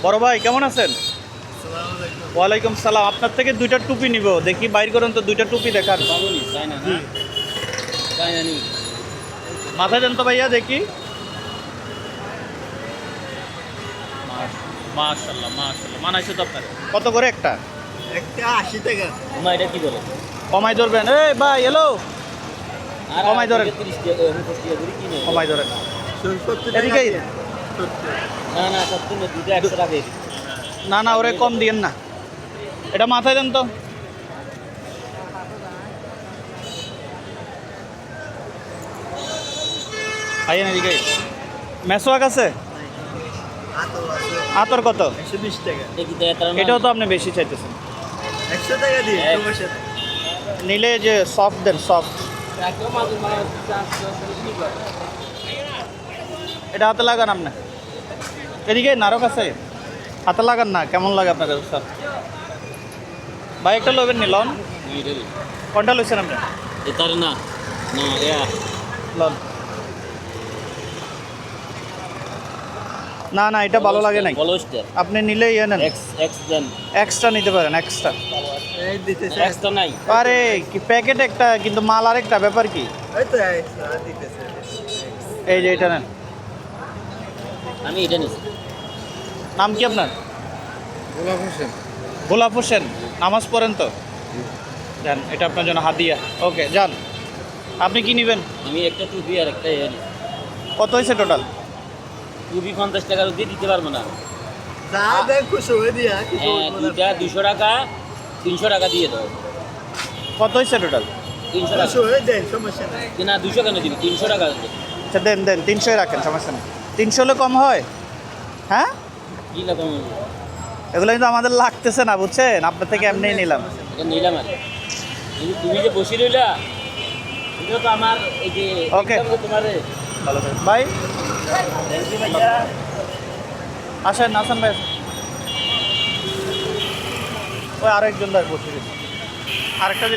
বড় ভাই কেমন আছেন? ওয়ালাইকুম সালাম। আপনার থেকে দুইটা টুপি নিব, দেখি বাইর করেন তো দুইটা টুপি দেখান। মাথায় দেন তো ভাইয়া দেখি। মাশাআল্লাহ মাশাআল্লাহ, মানাইছে তো আপনার। কত করে একটা? একটা 80 টাকা। তোমার এটা কি বলে? কমাই ধরবেন। এই ভাই এলো, কমাই ধরেন। 30 টাকা 30 টাকা করে কিনে। কমাই ধরেন। 70 টাকা। এদিকেই। না না, সত্যি না, দুটো 100 টাকা দিয়ে দিই। না না, ওরে কম দিয়েন না। এটা মাথায় দেন তো। আইয়েন এদিকে। মেসোয়াক আছে? আতো আছে। আতর কত? 120 টাকা। দেখি তো এত না। এটাও তো আপনি বেশি চাইতেছেন। 100 টাকা দিয়ে এক। তোমার সাথে। নিলে যে সফট দেন, সফট। একদম মাঝে মাঝে 400 কি করে? এটা হাতে লাগান আপনি। এদিকে নারক আছে, হাতে লাগান না। কেমন লাগে আপনার কাছে স্যার? ভাই একটা লবেন নি লন। কোনটা লইছেন আপনি? এটার না না ইয়া লন। না না, এটা ভালো লাগে নাই। বলস্টার আপনি নিলে ইয়ে নেন, এক্স এক্স দেন। এক্সট্রা নিতে পারেন, এক্সট্রা। এই দিতেছে। এক্স তো নাই। আরে কি প্যাকেট একটা, কিন্তু মাল আরেকটা। ব্যাপার কি? এই তো এক্সট্রা দিতেছে। এই যে এটা নেন। আমি এটা নিছি। নাম কি আপনার? গোলাপ হোসেন। গোলাপ হোসেন। নামাজ পড়েন তো? যান, এটা আপনার জন্য হাদিয়া। ওকে যান। আপনি কি নেবেন? আমি একটা টুপি আর একটা ইয়ে নিছি। কত হয়েছে টোটাল? টুপি 50 টাকার দিয়ে দিতে পারবো না। যা দেখ খুশি হয়ে দিয়া কিছু হ্যাঁ, দুইটা 200 টাকা 300 টাকা দিয়ে দাও। কত হয়েছে টোটাল? 300 টাকা খুশি হয়ে দেন, সমস্যা নাই। না, 200 কেন দিবি? 300 টাকা দিবি। আচ্ছা দেন দেন, 300 রাখেন, সমস্যা নেই। 300 হলে কম হয়? হ্যাঁ, কি রকম? এগুলো কিন্তু আমাদের লাগতেছে না, বুঝছেন? আপনার থেকে এমনিই নিলাম। এটা নিলাম আর কি। কিন্তু তুমি যে বসে রইলা, এটা তো আমার এই যে Okay. তোমার ভালো থাকবেন ভাই। আসেন আসেন ভাই। ওই আরেকজন ভাই বসে গেছে। আরেকটা জিনিস